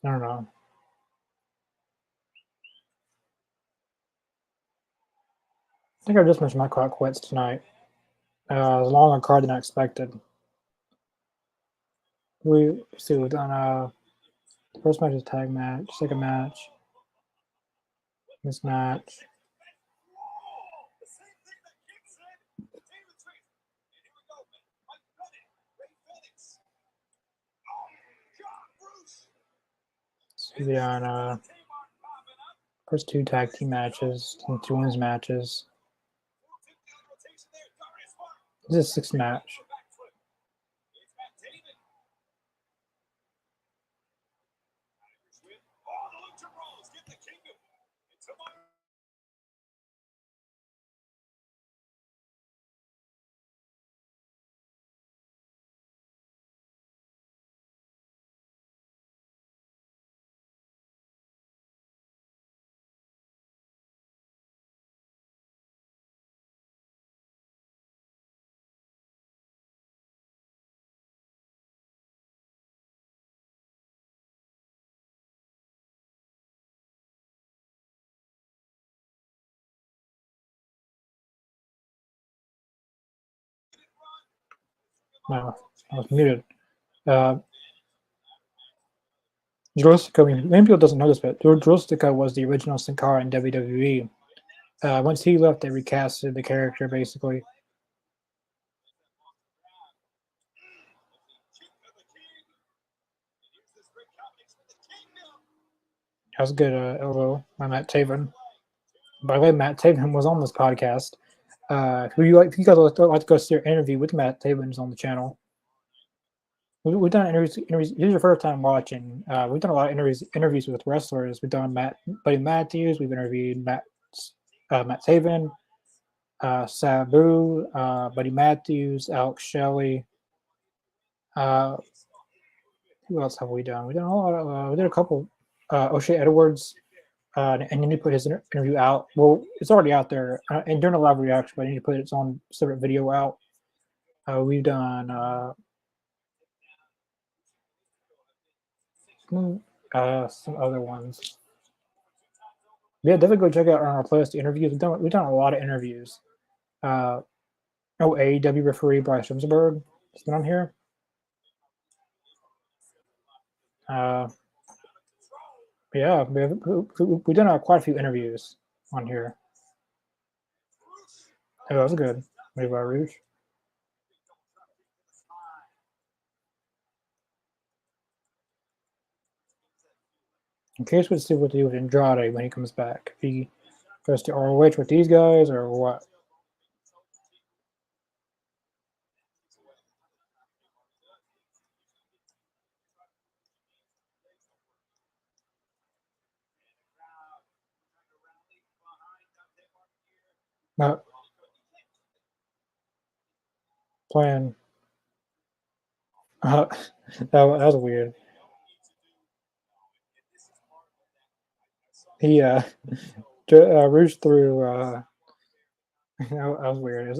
S1: don't know. I think I just mentioned my clock quits tonight. It was a longer card than I expected. We've done first match is tag match, second match, this match. So we done first two tag team matches and two women's matches. This is sixth match. No, I was muted. Jurostica, many people doesn't know this, but Jurostica was the original Sin Cara in WWE. Once he left, they recasted the character basically. That was a good elbow by Matt Taven. By the way, Matt Taven was on this podcast. If you guys would like to go see our interview with Matt Taven is on the channel. We've done interviews. This is your first time watching. We've done a lot of interviews with wrestlers. We've done Buddy Matthews. We've interviewed Matt Taven, Sabu, Buddy Matthews, Alex Shelley. Who else have we done? We done a lot. We did a couple. O'Shea Edwards, and you need to put his interview out. Well, it's already out there, and during a live reaction, but I need to put its own separate video out. We've done some other ones. Yeah, definitely go check out our playlist interviews. We've done a lot of interviews. AEW referee Bryce Remsburg has been on here. Yeah, we've done quite a few interviews on here. Oh, that was good. Maybe by Rouge. In case we see what to do with Andrade when he comes back. If he goes to ROH with these guys or what. Not playing. That was weird. He Rouge threw. That was weird.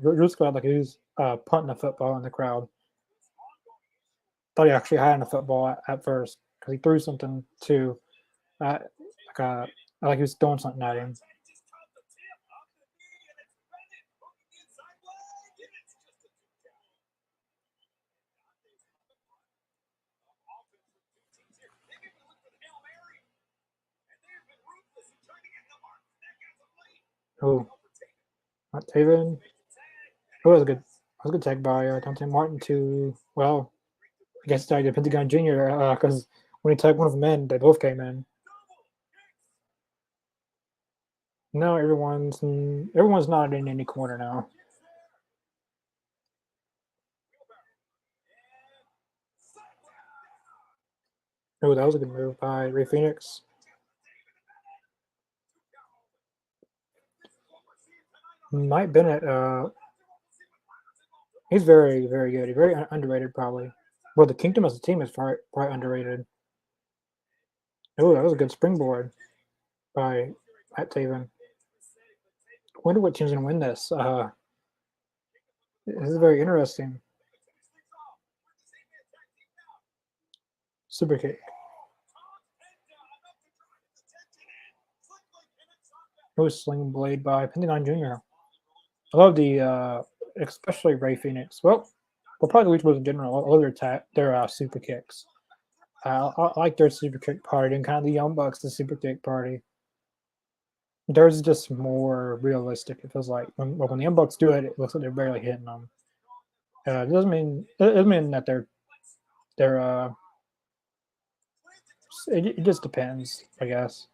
S1: Rouge got like he was punting a football in the crowd. Thought he actually had a football at first because he threw something to like he was throwing something at him. Oh, not Taven. It was a good. That was a good tag by Dante Martin to I guess I did Pentagon Jr. Because when he tagged one of them in, they both came in. No, everyone's not in any corner now. Oh, that was a good move by Ray Phoenix. Mike Bennett, he's very, very good. He's very underrated, probably. Well, the Kingdom as a team is probably underrated. Oh, that was a good springboard by Matt Taven. I wonder what team's going to win this. This is very interesting. Super kick. Oh, sling blade by Pentagon Jr. I love the, especially Ray Phoenix. Well, probably the Lucha Bros in general. All their super kicks. I like their super kick party and kind of the Young Bucks, the super kick party. Theirs is just more realistic. It feels like when the Young Bucks do it, it looks like they're barely hitting them. It doesn't mean that they're it just depends, I guess,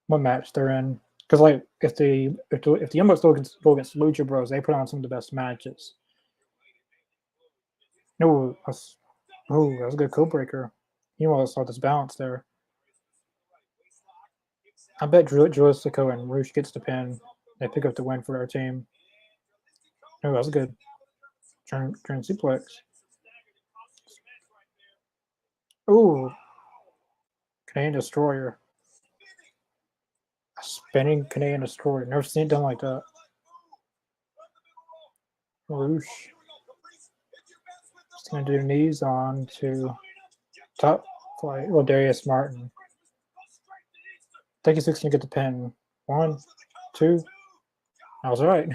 S1: what match they're in. Because like if the Young Bucks go against Lucha Bros, they put on some of the best matches. No, that's a good code breaker. You almost saw this balance there. I bet Jalisco and Roosh gets the pin. They pick up the win for our team. Oh, that's good. Turn suplex. Ooh. Canadian Destroyer. A spinning Canadian Destroyer. Never seen it done like that. Roosh. Just going to do knees on to top flight. Well, Darius Martin. Thank you, 16 to get the pin. 1, 2. I was right.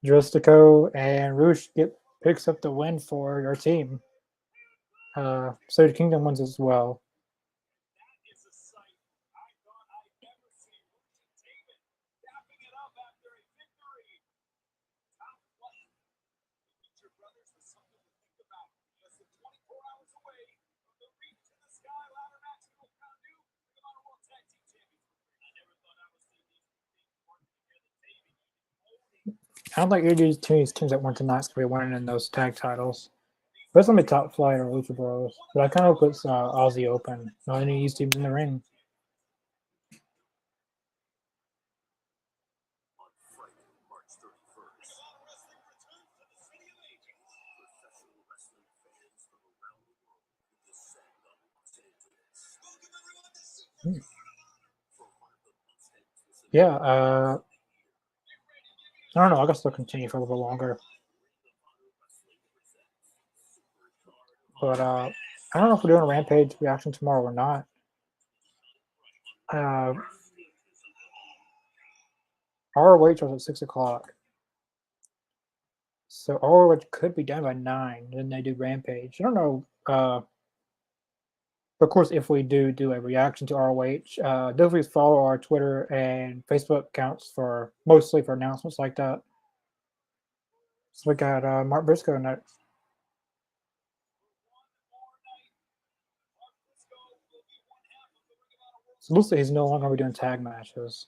S1: Juristico and Roosh picks up the win for your team. So the Kingdom wins as well. I don't think either of these teams that won tonight's going to be winning in those tag titles. But it's going to be Top Flight or Lucha Bros. But I kind of hope it's Aussie Open. Not any of these teams in the ring. Yeah, I don't know. I guess they'll continue for a little bit longer. But I don't know if we're doing a Rampage reaction tomorrow or not. ROH was at 6 o'clock. So ROH could be done by 9. Then they do Rampage. I don't know. Of course, if we do a reaction to ROH, definitely follow our Twitter and Facebook accounts mostly for announcements like that. So we got Mark Briscoe next. So looks like he's no longer going to be doing tag matches.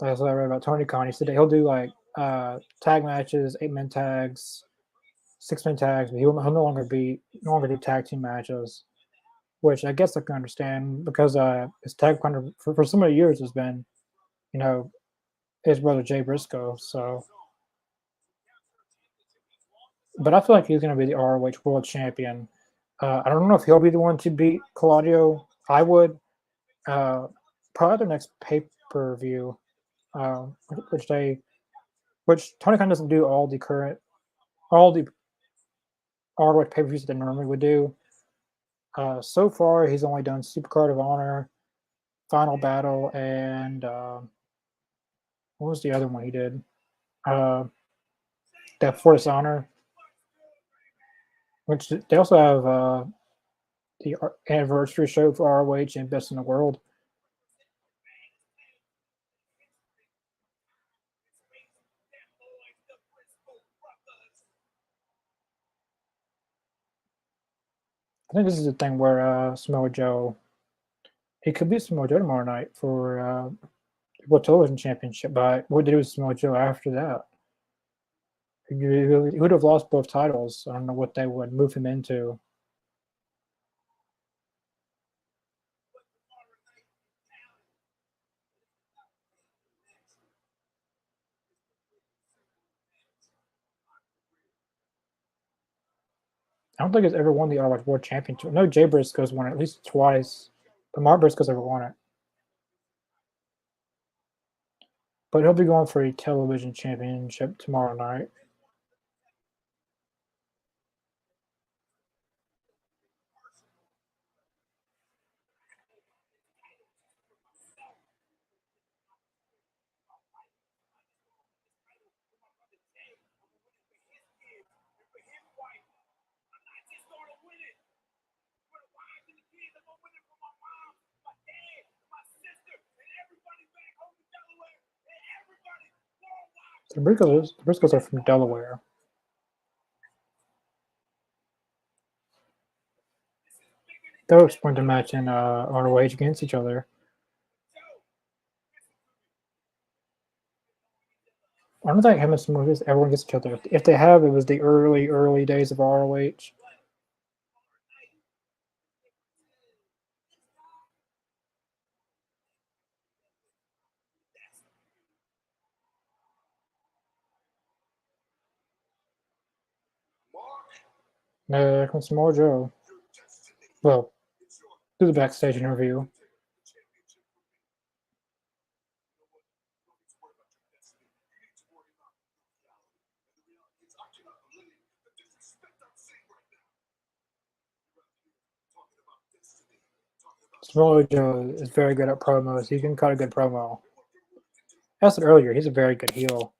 S1: That's what I read about Tony Khan. He said he'll do like tag matches, 8-man tags, 6-man tags, but he'll no longer do tag team matches. Which I guess I can understand because his tag partner for so many years has been, his brother Jay Briscoe. So, but I feel like he's going to be the ROH World Champion. I don't know if he'll be the one to beat Claudio. I would. Probably the next pay-per-view, which Tony Khan doesn't do all the ROH pay-per-views that they normally would do. So far, he's only done Supercard of Honor, Final Battle, and what was the other one he did? That Force Honor, which they also have the anniversary show for ROH and Best in the World. I think this is the thing where Samoa Joe, he could be Samoa Joe tomorrow night for World Television Championship. But what did he do with Samoa Joe after that? He would have lost both titles. I don't know what they would move him into. I don't think it's ever won the ROH World Championship. No, Jay Briscoe's won it at least twice, but Mark Briscoe's ever won it. But he'll be going for a television championship tomorrow night. The Briscoes are from Delaware. They'll explain the match in ROH against each other. I don't think him and Samoa everyone gets each other. If they have, it was the early days of ROH. There comes Samoa Joe. Well, do the backstage interview. Samoa Joe is very good at promos. He can cut a good promo. I said earlier, he's a very good heel.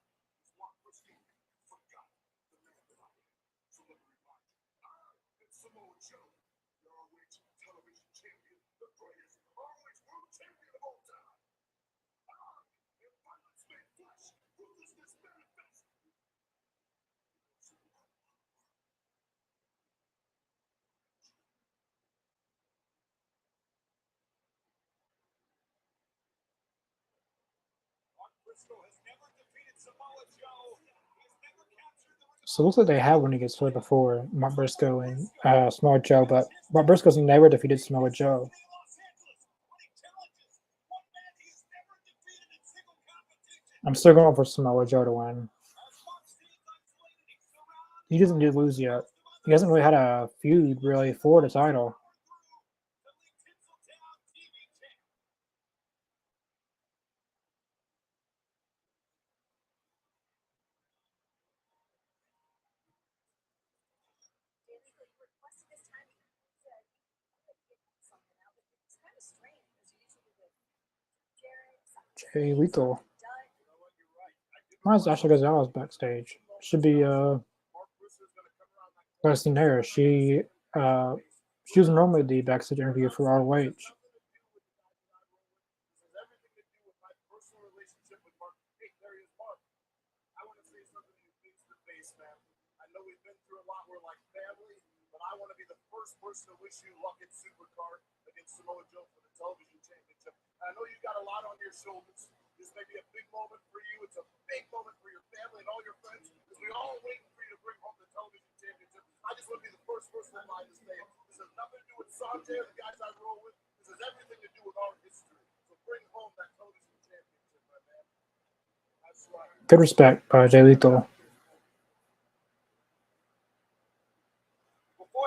S1: So it looks like they have when he gets split before, Mark Briscoe and Samoa Joe, but Mark Briscoe's never defeated Samoa Joe. I'm still going for Samoa Joe to win. He doesn't do lose yet. He hasn't really had a feud really for the title. Jay Lethal. Why Ashley Gonzalez backstage? Should be Leslie Nair. She was normally the backstage interview for ROH.
S2: I want to be the first person to wish you luck in Supercard against Samoa Joe for the television championship. I know you've got a lot on your shoulders. This may be a big moment for you. It's a big moment for your family and all your friends because we all waiting for you to bring home the television championship. I just want to be the first person in line to say it. This has nothing to do with Sanjay or the guys I roll with. This has everything to do with our history. So bring home that television championship, my man. That's right.
S1: Good respect by Jay Lethal.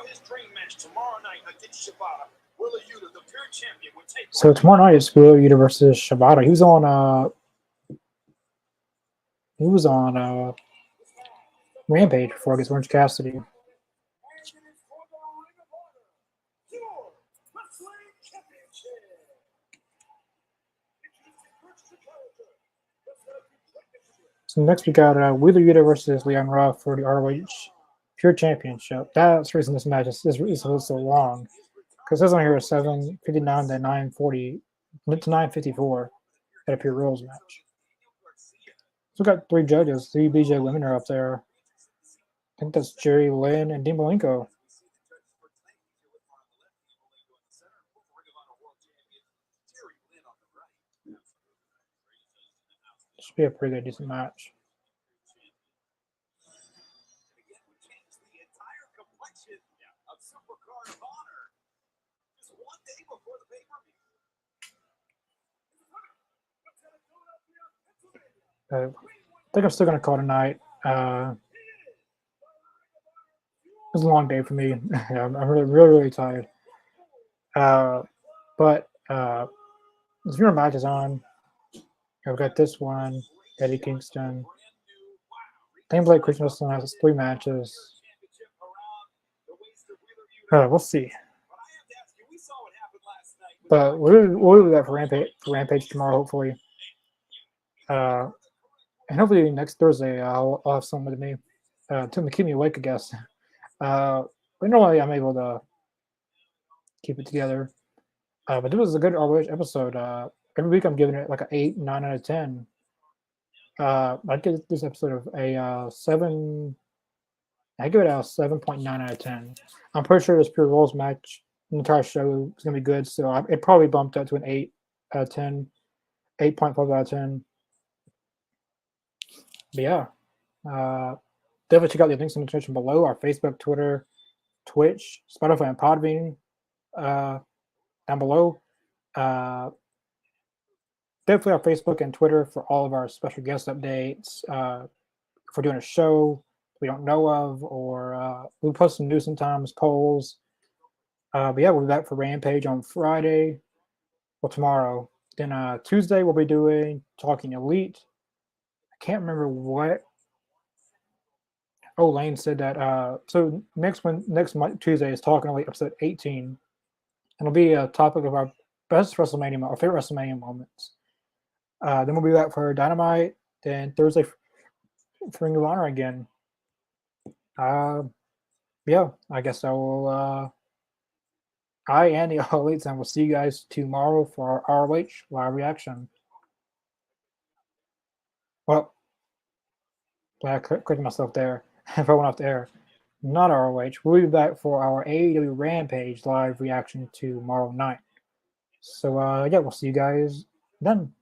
S2: His dream match tomorrow night against Shibata. Willa Yuta, the pure champion, would take.
S1: So tomorrow night is Willa Yuta versus Shibata. He was on Rampage before against Orange Cassidy. So next we got Wheeler Yuta versus Leon Ruff for the ROH Pure Championship. That's the reason this match is so long. Because it says on here 7:59 to 9:40 to 9:54 at a Pure Rules match. So we got three judges. Three BJ women are up there. I think that's Jerry Lynn and Dean Malenko. Should be a pretty good, decent match. I think I'm still going to call tonight. was a long day for me. I'm really tired. But there's fewer matches on. I've got this one, Eddie Kingston. Things like Christmas has 3 matches. We'll see. But we'll do that for Rampage tomorrow, hopefully. And hopefully next Thursday I'll have someone with me to keep me awake, I guess. But normally I'm able to keep it together. But this was a good ROH episode. Every week I'm giving it like an 8, 9 out of 10. I give this episode of a 7. I give it a 7.9 out of 10. I'm pretty sure this Pure Rules match, the entire show is going to be good. So it probably bumped up to an 8 out of 10, 8.5 out of 10. But yeah, definitely check out the links in the description below. Our Facebook, Twitter, Twitch, Spotify, and Podbean down below. Definitely our Facebook and Twitter for all of our special guest updates. If we're doing a show we don't know of, or we post some news sometimes, polls. But yeah, we'll be back for Rampage on Friday. Well, tomorrow. Then Tuesday we'll be doing Talking Elite. I can't remember what. Oh, Lane said that. So next Tuesday is Talking Elite episode 18. And it'll be a topic of our best WrestleMania, our favorite WrestleMania moments. Then we'll be back for Dynamite. Then Thursday for Ring of Honor again. Yeah, I guess I will. I and the All Elites, and we'll see you guys tomorrow for our ROH live reaction. Well, I corrected myself there. If I went off the air, not ROH. We'll be back for our AEW Rampage live reaction tomorrow night. So yeah, we'll see you guys then.